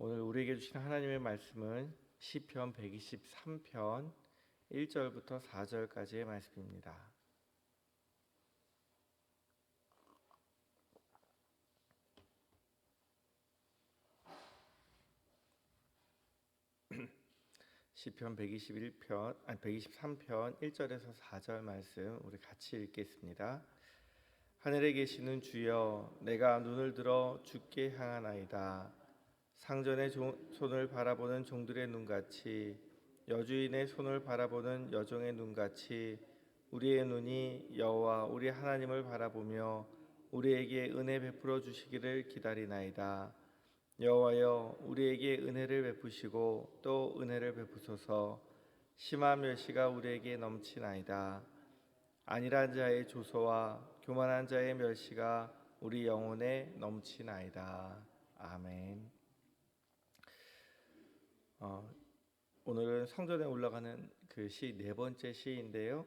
오늘 우리에게 주신 하나님의 말씀은 시편 123편 1절부터 4절까지의 말씀입니다. 시편 123편 1절에서 4절 말씀 우리 같이 읽겠습니다. 하늘에 계시는 주여, 내가 눈을 들어 주께 향하나이다. 상전의 손을 바라보는 종들의 눈같이, 여주인의 손을 바라보는 여종의 눈같이 우리의 눈이 여호와 우리 하나님을 바라보며 우리에게 은혜 베풀어 주시기를 기다리나이다. 여호와여, 우리에게 은혜를 베푸시고 또 은혜를 베푸소서. 심한 멸시가 우리에게 넘치나이다. 안일한 자의 조소와 교만한 자의 멸시가 우리 영혼에 넘치나이다. 아멘. 오늘은 성전에 올라가는 그 시 네 번째 시인데요.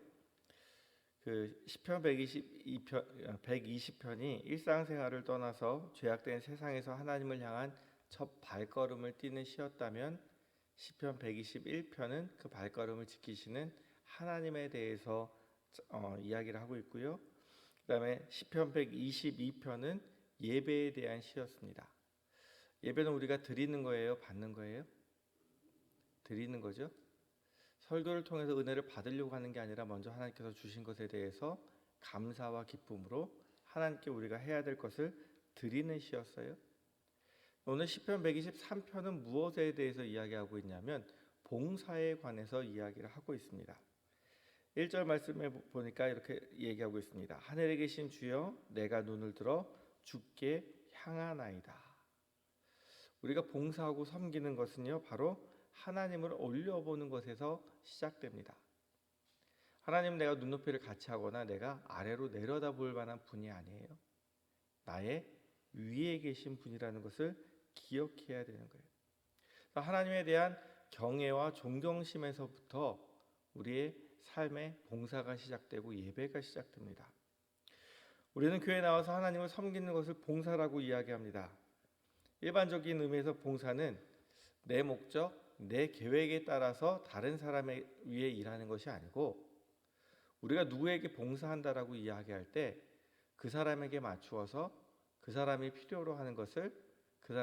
그 시편 120편이 일상생활을 떠나서 죄악된 세상에서 하나님을 향한 첫 발걸음을 띄는 시였다면, 시편 121편은 그 발걸음을 지키시는 하나님에 대해서 이야기를 하고 있고요. 그다음에 시편 122편은 예배에 대한 시였습니다. 예배는 우리가 드리는 거예요, 받는 거예요? 드리는 거죠. 설교를 통해서 은혜를 받으려고 하는 게 아니라 먼저 하나님께서 주신 것에 대해서 감사와 기쁨으로 하나님께 우리가 해야 될 것을 드리는 시였어요. 오늘 시편 123편은 무엇에 대해서 이야기하고 있냐면 봉사에 관해서 이야기를 하고 있습니다. 1절 말씀에 보니까 이렇게 얘기하고 있습니다. 하늘에 계신 주여, 내가 눈을 들어 주께 향하나이다. 우리가 봉사하고 섬기는 것은요, 바로 하나님을 올려보는 것에서 시작됩니다. 하나님, 내가 눈높이를 같이 하거나 내가 아래로 내려다볼 만한 분이 아니에요. 나의 위에 계신 분이라는 것을 기억해야 되는 거예요. 하나님에 대한 경외와 존경심에서부터 우리의 삶의 봉사가 시작되고 예배가 시작됩니다. 우리는 교회에 나와서 하나님을 섬기는 것을 봉사라고 이야기합니다. 일반적인 의미에서 봉사는 내 목적, 내 계획에 따라서 다른 사람에 위해 일하는 것이 아니고, 우리가 누구에게 봉사한다라고 이야기할 때 그 사람에게 맞추어서 그 사람이 필요로 하는 것을 그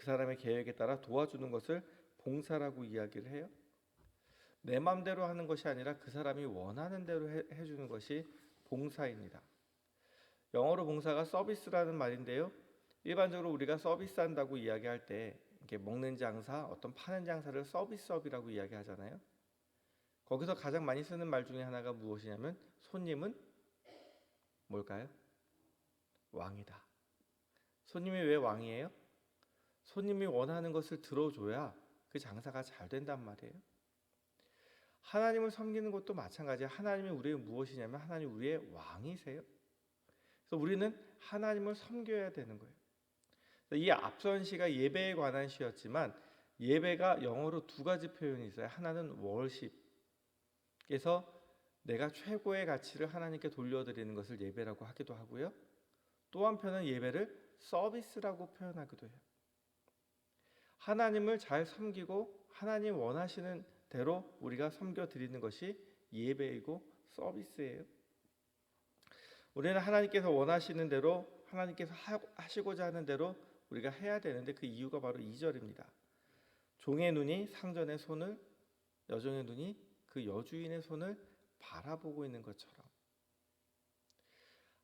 사람의 계획에 따라 도와주는 것을 봉사라고 이야기를 해요. 내 마음대로 하는 것이 아니라 그 사람이 원하는 대로 해주는 것이 봉사입니다. 영어로 봉사가 서비스라는 말인데요. 일반적으로 우리가 서비스한다고 이야기할 때 이렇게 먹는 장사, 어떤 파는 장사를 서비스업이라고 이야기하잖아요. 거기서 가장 많이 쓰는 말 중에 하나가 무엇이냐면 손님은 뭘까요? 왕이다. 손님이 왜 왕이에요? 손님이 원하는 것을 들어줘야 그 장사가 잘 된단 말이에요. 하나님을 섬기는 것도 마찬가지예요. 하나님이 우리의 무엇이냐면 하나님 우리의 왕이세요. 그래서 우리는 하나님을 섬겨야 되는 거예요. 이 앞선 시가 예배에 관한 시였지만 예배가 영어로 두 가지 표현이 있어요. 하나는 월십. 그래서 내가 최고의 가치를 하나님께 돌려드리는 것을 예배라고 하기도 하고요. 또 한편은 예배를 서비스라고 표현하기도 해요. 하나님을 잘 섬기고 하나님 원하시는 대로 우리가 섬겨드리는 것이 예배이고 서비스예요. 우리는 하나님께서 원하시는 대로, 하나님께서 하시고자 하는 대로 우리가 해야 되는데, 그 이유가 바로 2절입니다. 종의 눈이 상전의 손을, 여종의 눈이 그 여주인의 손을 바라보고 있는 것처럼,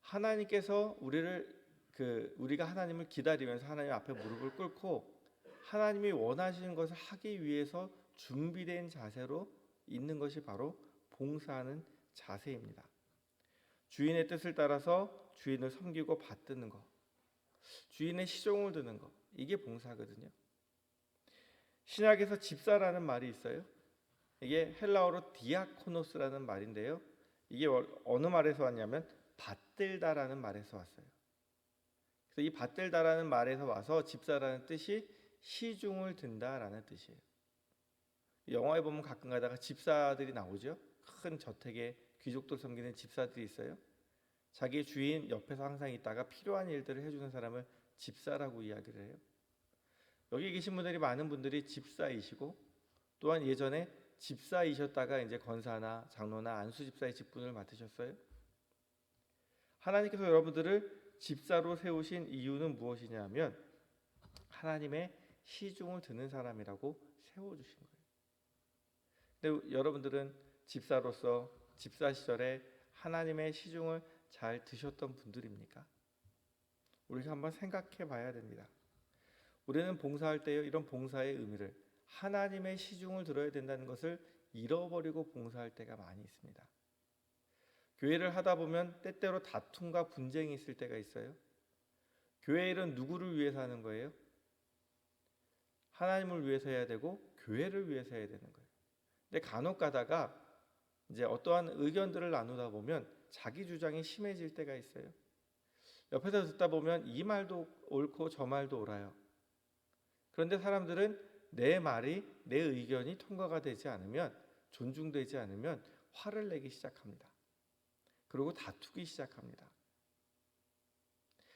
하나님께서 우리가 하나님을 기다리면서 하나님 앞에 무릎을 꿇고 하나님이 원하시는 것을 하기 위해서 준비된 자세로 있는 것이 바로 봉사하는 자세입니다. 주인의 뜻을 따라서 주인을 섬기고 받드는 것, 주인의 시종을 드는 것, 이게 봉사거든요. 신약에서 집사라는 말이 있어요. 이게 헬라어로 디아코노스라는 말인데요. 이게 어느 말에서 왔냐면 받들다라는 말에서 왔어요. 그래서 이 받들다라는 말에서 와서 집사라는 뜻이 시중을 든다라는 뜻이에요. 영화에 보면 가끔 가다가 집사들이 나오죠. 큰 저택에 귀족들 섬기는 집사들이 있어요. 자기 주인 옆에서 항상 있다가 필요한 일들을 해주는 사람을 집사라고 이야기를 해요. 여기 계신 분들이 많은 분들이 집사이시고 또한 예전에 집사이셨다가 이제 권사나 장로나 안수 집사의 직분을 맡으셨어요. 하나님께서 여러분들을 집사로 세우신 이유는 무엇이냐면 하나님의 시중을 듣는 사람이라고 세워주신 거예요. 근데 여러분들은 집사로서 집사 시절에 하나님의 시중을 잘 드셨던 분들입니까? 우리가 한번 생각해 봐야 됩니다. 우리는 봉사할 때요, 이런 봉사의 의미를 하나님의 시중을 들어야 된다는 것을 잃어버리고 봉사할 때가 많이 있습니다. 교회를 하다 보면 때때로 다툼과 분쟁이 있을 때가 있어요. 교회 일은 누구를 위해서 하는 거예요? 하나님을 위해서 해야 되고 교회를 위해서 해야 되는 거예요. 근데 간혹 가다가 이제 어떠한 의견들을 나누다 보면 자기 주장이 심해질 때가 있어요. 옆에서 듣다 보면 이 말도 옳고 저 말도 옳아요. 그런데 사람들은 내 말이, 내 의견이 통과가 되지 않으면, 존중되지 않으면 화를 내기 시작합니다. 그리고 다투기 시작합니다.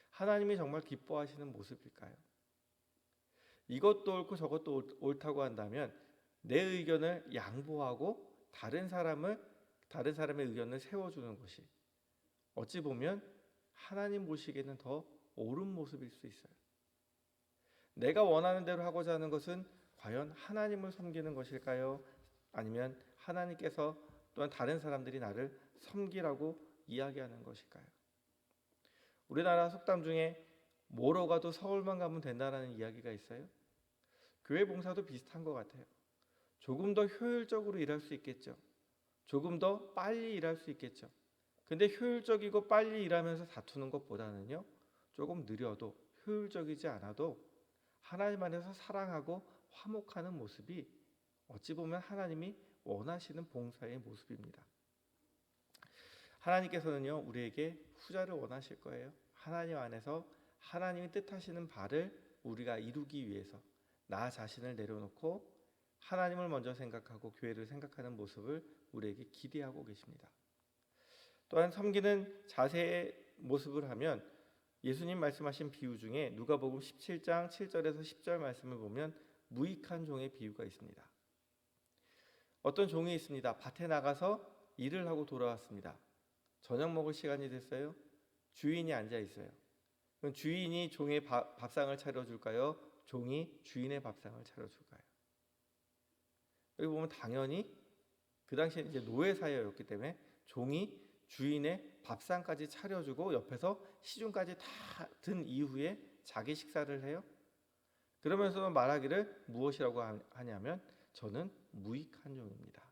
하나님이 정말 기뻐하시는 모습일까요? 이것도 옳고 저것도 옳다고 한다면 내 의견을 양보하고 다른 사람의 의견을 세워주는 것이 어찌 보면 하나님 보시기에는 더 옳은 모습일 수 있어요. 내가 원하는 대로 하고자 하는 것은 과연 하나님을 섬기는 것일까요? 아니면 하나님께서 또한 다른 사람들이 나를 섬기라고 이야기하는 것일까요? 우리나라 속담 중에 뭐로 가도 서울만 가면 된다는 이야기가 있어요. 교회 봉사도 비슷한 것 같아요. 조금 더 효율적으로 일할 수 있겠죠. 조금 더 빨리 일할 수 있겠죠. 근데 효율적이고 빨리 일하면서 다투는 것보다는요, 조금 느려도 효율적이지 않아도 하나님 안에서 사랑하고 화목하는 모습이 어찌 보면 하나님이 원하시는 봉사의 모습입니다. 하나님께서는요, 우리에게 후자를 원하실 거예요. 하나님 안에서 하나님이 뜻하시는 바를 우리가 이루기 위해서 나 자신을 내려놓고 하나님을 먼저 생각하고 교회를 생각하는 모습을 우리에게 기대하고 계십니다. 또한 섬기는 자세의 모습을 하면 예수님 말씀하신 비유 중에 누가복음 17장 7절에서 10절 말씀을 보면 무익한 종의 비유가 있습니다. 어떤 종이 있습니다. 밭에 나가서 일을 하고 돌아왔습니다. 저녁 먹을 시간이 됐어요. 주인이 앉아 있어요. 그럼 주인이 종의 밥상을 차려줄까요? 종이 주인의 밥상을 차려줄까요? 여기 보면 당연히 그 당시에 이제 노예 사회였기 때문에 종이 주인의 밥상까지 차려주고 옆에서 시중까지 다 든 이후에 자기 식사를 해요. 그러면서 말하기를 무엇이라고 하냐면 저는 무익한 종입니다.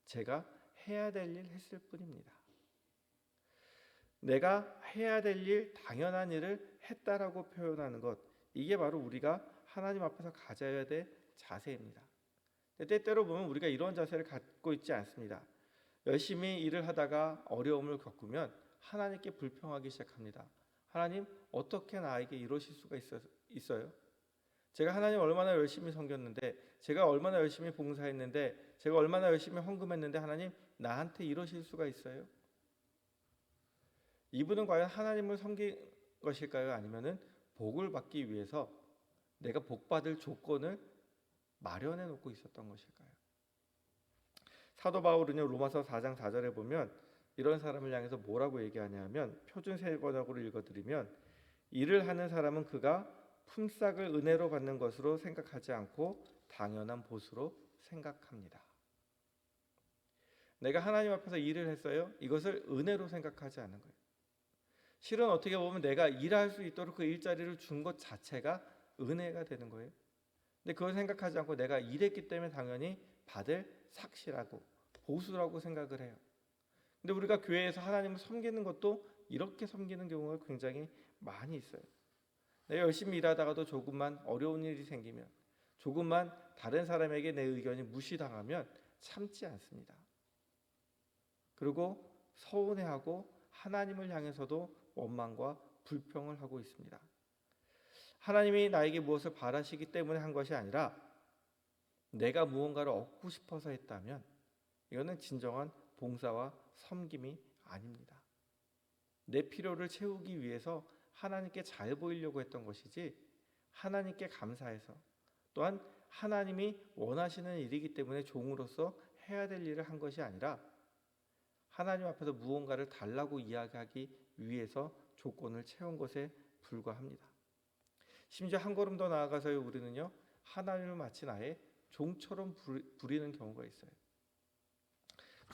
제가 해야 될 일 했을 뿐입니다. 내가 해야 될 일, 당연한 일을 했다라고 표현하는 것, 이게 바로 우리가 하나님 앞에서 가져야 될 자세입니다. 때때로 보면 우리가 이런 자세를 갖고 있지 않습니다. 열심히 일을 하다가 어려움을 겪으면 하나님께 불평하기 시작합니다. 하나님, 어떻게 나에게 이러실 수가 있어요? 제가 하나님 얼마나 열심히 섬겼는데, 제가 얼마나 열심히 봉사했는데, 제가 얼마나 열심히 헌금했는데 하나님 나한테 이러실 수가 있어요? 이분은 과연 하나님을 섬긴 것일까요? 아니면은 복을 받기 위해서 내가 복 받을 조건을 마련해 놓고 있었던 것일까요? 사도 바울은요, 로마서 4장 4절에 보면 이런 사람을 향해서 뭐라고 얘기하냐면, 표준 세번역으로 읽어드리면 일을 하는 사람은 그가 품삯을 은혜로 받는 것으로 생각하지 않고 당연한 보수로 생각합니다. 내가 하나님 앞에서 일을 했어요. 이것을 은혜로 생각하지 않는 거예요. 실은 어떻게 보면 내가 일할 수 있도록 그 일자리를 준 것 자체가 은혜가 되는 거예요. 근데 그걸 생각하지 않고 내가 일했기 때문에 당연히 받을 삭시라고 보수라고 생각을 해요. 근데 우리가 교회에서 하나님을 섬기는 것도 이렇게 섬기는 경우가 굉장히 많이 있어요. 내가 열심히 일하다가도 조금만 어려운 일이 생기면, 조금만 다른 사람에게 내 의견이 무시당하면 참지 않습니다. 그리고 서운해하고 하나님을 향해서도 원망과 불평을 하고 있습니다. 하나님이 나에게 무엇을 바라시기 때문에 한 것이 아니라 내가 무언가를 얻고 싶어서 했다면 이거는 진정한 봉사와 섬김이 아닙니다. 내 필요를 채우기 위해서 하나님께 잘 보이려고 했던 것이지 하나님께 감사해서 또한 하나님이 원하시는 일이기 때문에 종으로서 해야 될 일을 한 것이 아니라 하나님 앞에서 무언가를 달라고 이야기하기 위해서 조건을 채운 것에 불과합니다. 심지어 한 걸음 더 나아가서요, 우리는요 하나님을 마치 나의 종처럼 부리는 경우가 있어요.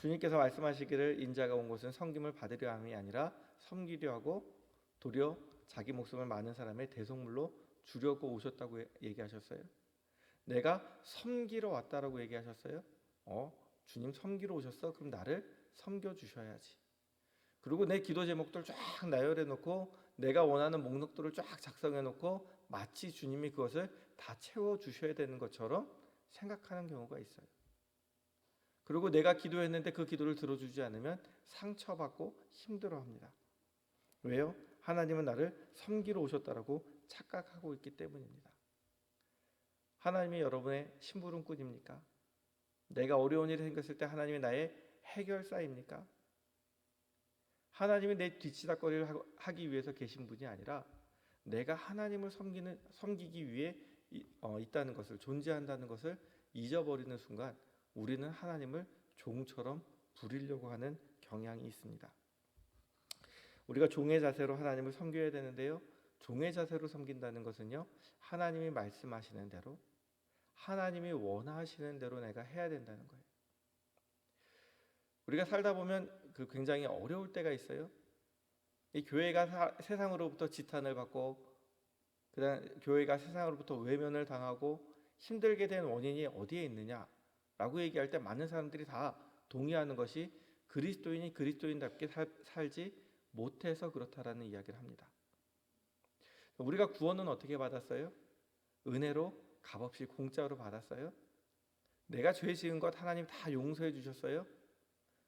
주님께서 말씀하시기를 인자가 온 곳은 섬김을 받으려 함이 아니라 섬기려 하고 도리어 자기 목숨을 많은 사람의 대속물로 주려고 오셨다고 얘기하셨어요. 내가 섬기러 왔다라고 얘기하셨어요. 주님 섬기러 오셨어? 그럼 나를 섬겨 주셔야지. 그리고 내 기도 제목들 쫙 나열해 놓고 내가 원하는 목록들을 쫙 작성해 놓고 마치 주님이 그것을 다 채워 주셔야 되는 것처럼 생각하는 경우가 있어요. 그리고 내가 기도했는데 그 기도를 들어주지 않으면 상처받고 힘들어합니다. 왜요? 하나님은 나를 섬기러 오셨다라고 착각하고 있기 때문입니다. 하나님이 여러분의 심부름꾼입니까? 내가 어려운 일이 생겼을 때 하나님이 나의 해결사입니까? 하나님이 내 뒤치다거리를 하기 위해서 계신 분이 아니라 내가 하나님을 섬기기 위해 있다는 것을, 존재한다는 것을 잊어버리는 순간 우리는 하나님을 종처럼 부리려고 하는 경향이 있습니다. 우리가 종의 자세로 하나님을 섬겨야 되는데요, 종의 자세로 섬긴다는 것은요 하나님이 말씀하시는 대로, 하나님이 원하시는 대로 내가 해야 된다는 거예요. 우리가 살다 보면 굉장히 어려울 때가 있어요. 이 교회가 세상으로부터 지탄을 받고, 그다음 교회가 세상으로부터 외면을 당하고 힘들게 된 원인이 어디에 있느냐라고 얘기할 때 많은 사람들이 다 동의하는 것이 그리스도인이 그리스도인답게 살지 못해서 그렇다라는 이야기를 합니다. 우리가 구원은 어떻게 받았어요? 은혜로 값없이 공짜로 받았어요? 내가 죄 지은 것 하나님 다 용서해 주셨어요?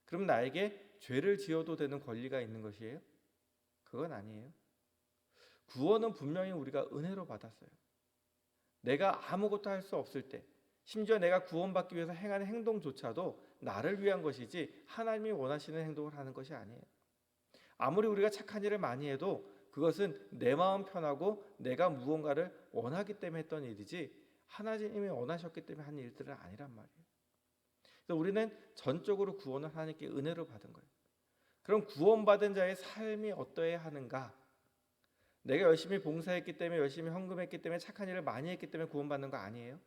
그럼 나에게 죄를 지어도 되는 권리가 있는 것이에요? 그건 아니에요. 구원은 분명히 우리가 은혜로 받았어요. 내가 아무것도 할 수 없을 때, 심지어 내가 구원받기 위해서 행하는 행동조차도 나를 위한 것이지 하나님이 원하시는 행동을 하는 것이 아니에요. 아무리 우리가 착한 일을 많이 해도 그것은 내 마음 편하고 내가 무언가를 원하기 때문에 했던 일이지 하나님이 원하셨기 때문에 한 일들은 아니란 말이에요. 그래서 우리는 전적으로 구원을 하나님께 은혜로 받은 거예요. 그럼 구원받은 자의 삶이 어떠해야 하는가? 내가 열심히 봉사했기 때문에, 열심히 헌금했기 때문에, 착한 일을 많이 했기 때문에 구원받는 거 아니에요.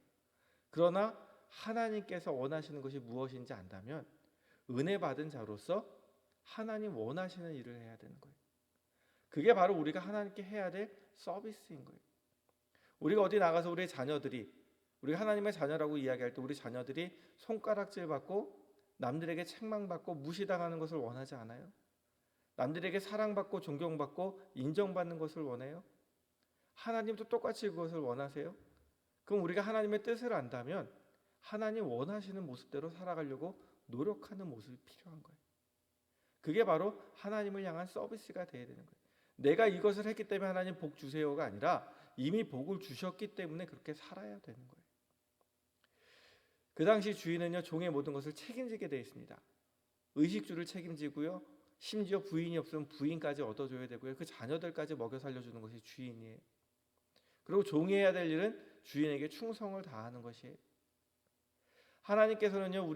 그러나 하나님께서 원하시는 것이 무엇인지 안다면 은혜 받은 자로서 하나님 원하시는 일을 해야 되는 거예요. 그게 바로 우리가 하나님께 해야 될 서비스인 거예요. 우리가 어디 나가서 우리의 자녀들이, 우리가 하나님의 자녀라고 이야기할 때 우리 자녀들이 손가락질 받고 남들에게 책망받고 무시당하는 것을 원하지 않아요? 남들에게 사랑받고 존경받고 인정받는 것을 원해요? 하나님도 똑같이 그것을 원하세요? 그럼 우리가 하나님의 뜻을 안다면 하나님 원하시는 모습대로 살아가려고 노력하는 모습이 필요한 거예요. 그게 바로 하나님을 향한 서비스가 되어야 되는 거예요. 내가 이것을 했기 때문에 하나님 복 주세요가 아니라 이미 복을 주셨기 때문에 그렇게 살아야 되는 거예요. 그 당시 주인은요 종의 모든 것을 책임지게 되어 있습니다. 의식주를 책임지고요, 심지어 부인이 없으면 부인까지 얻어줘야 되고요, 그 자녀들까지 먹여 살려주는 것이 주인이에요. 그리고 종이 해야 될 일은 주인에게 충성을 다하는 것이에요. 하나님께서는요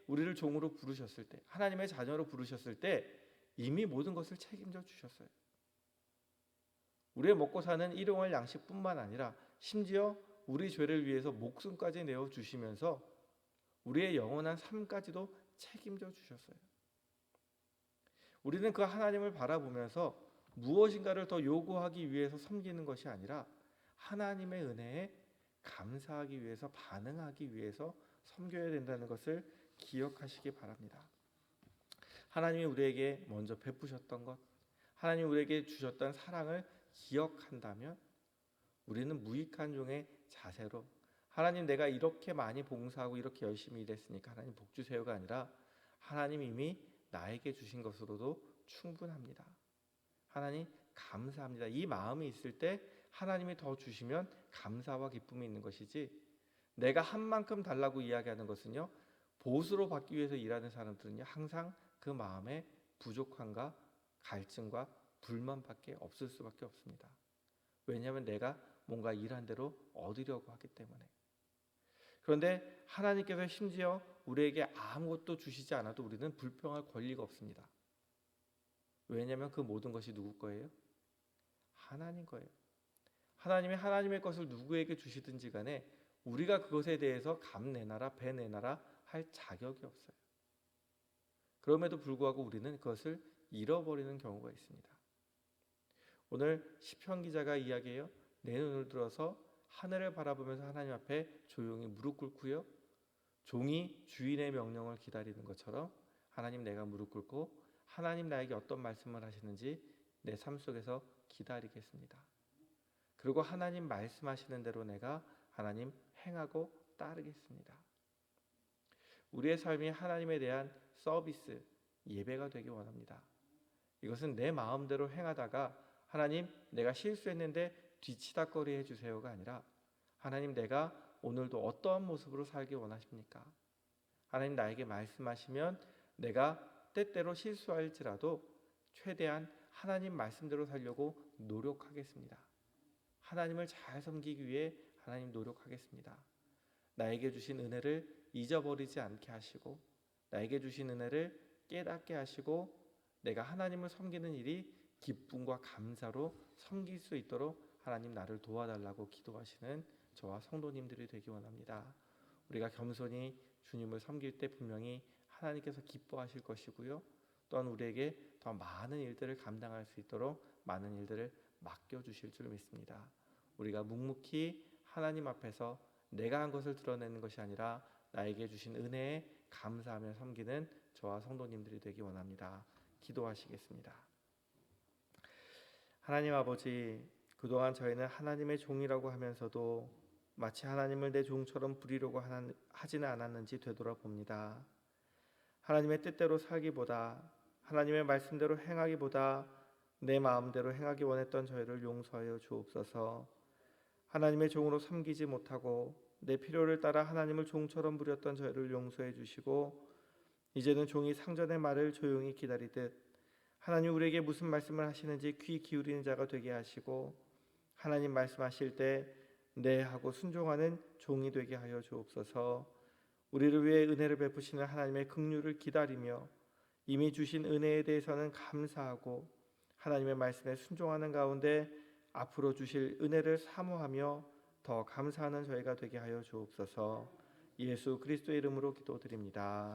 우리를 종으로 부르셨을 때, 하나님의 자녀로 부르셨을 때 이미 모든 것을 책임져 주셨어요. 우리의 먹고 사는 일용할 양식뿐만 아니라 심지어 우리 죄를 위해서 목숨까지 내어 주시면서 우리의 영원한 삶까지도 책임져 주셨어요. 우리는 그 하나님을 바라보면서 무엇인가를 더 요구하기 위해서 섬기는 것이 아니라 하나님의 은혜에 감사하기 위해서, 반응하기 위해서 섬겨야 된다는 것을 기억하시기 바랍니다. 하나님이 우리에게 먼저 베푸셨던 것, 하나님이 우리에게 주셨던 사랑을 기억한다면 우리는 무익한 종의 자세로, 하나님 내가 이렇게 많이 봉사하고 이렇게 열심히 일했으니까 하나님 복 주세요가 아니라 하나님 이미 나에게 주신 것으로도 충분합니다. 하나님 감사합니다. 이 마음이 있을 때 하나님이 더 주시면 감사와 기쁨이 있는 것이지, 내가 한 만큼 달라고 이야기하는 것은요, 보수로 받기 위해서 일하는 사람들은요 항상 그 마음에 부족함과 갈증과 불만밖에 없을 수밖에 없습니다. 왜냐하면 내가 뭔가 일한 대로 얻으려고 하기 때문에. 그런데 하나님께서 심지어 우리에게 아무것도 주시지 않아도 우리는 불평할 권리가 없습니다. 왜냐하면 그 모든 것이 누구 거예요? 하나님 거예요. 하나님이 하나님의 것을 누구에게 주시든지 간에 우리가 그것에 대해서 감 내놔라 배 내놔라 할 자격이 없어요. 그럼에도 불구하고 우리는 그것을 잃어버리는 경우가 있습니다. 오늘 시편 기자가 이야기해요. 내 눈을 들어서 하늘을 바라보면서 하나님 앞에 조용히 무릎 꿇고요. 종이 주인의 명령을 기다리는 것처럼 하나님 내가 무릎 꿇고 하나님 나에게 어떤 말씀을 하시는지 내 삶 속에서 기다리겠습니다. 그리고 하나님 말씀하시는 대로 내가 하나님 행하고 따르겠습니다. 우리의 삶이 하나님에 대한 서비스, 예배가 되기 원합니다. 이것은 내 마음대로 행하다가 하나님 내가 실수했는데 뒤치다꺼리 해주세요가 아니라 하나님 내가 오늘도 어떠한 모습으로 살기 원하십니까? 하나님 나에게 말씀하시면 내가 때때로 실수할지라도 최대한 하나님 말씀대로 살려고 노력하겠습니다. 하나님을 잘 섬기기 위해 하나님 노력하겠습니다. 나에게 주신 은혜를 잊어버리지 않게 하시고 나에게 주신 은혜를 깨닫게 하시고 내가 하나님을 섬기는 일이 기쁨과 감사로 섬길 수 있도록 하나님 나를 도와달라고 기도하시는 저와 성도님들이 되기 원합니다. 우리가 겸손히 주님을 섬길 때 분명히 하나님께서 기뻐하실 것이고요. 또한 우리에게 더 많은 일들을 감당할 수 있도록 많은 일들을 맡겨주실 줄 믿습니다. 우리가 묵묵히 하나님 앞에서 내가 한 것을 드러내는 것이 아니라 나에게 주신 은혜에 감사하며 섬기는 저와 성도님들이 되기 원합니다. 기도하시겠습니다. 하나님 아버지, 그동안 저희는 하나님의 종이라고 하면서도 마치 하나님을 내 종처럼 부리려고 하지는 않았는지 되돌아봅니다. 하나님의 뜻대로 살기보다 하나님의 말씀대로 행하기보다 내 마음대로 행하기 원했던 저희를 용서하여 주옵소서. 하나님의 종으로 섬기지 못하고 내 필요를 따라 하나님을 종처럼 부렸던 저희를 용서해 주시고 이제는 종이 상전의 말을 조용히 기다리듯 하나님 우리에게 무슨 말씀을 하시는지 귀 기울이는 자가 되게 하시고 하나님 말씀하실 때 네 하고 순종하는 종이 되게 하여 주옵소서. 우리를 위해 은혜를 베푸시는 하나님의 긍휼을 기다리며 이미 주신 은혜에 대해서는 감사하고 하나님의 말씀에 순종하는 가운데 앞으로 주실 은혜를 사모하며 더 감사하는 저희가 되게 하여 주옵소서. 예수 그리스도의 이름으로 기도드립니다.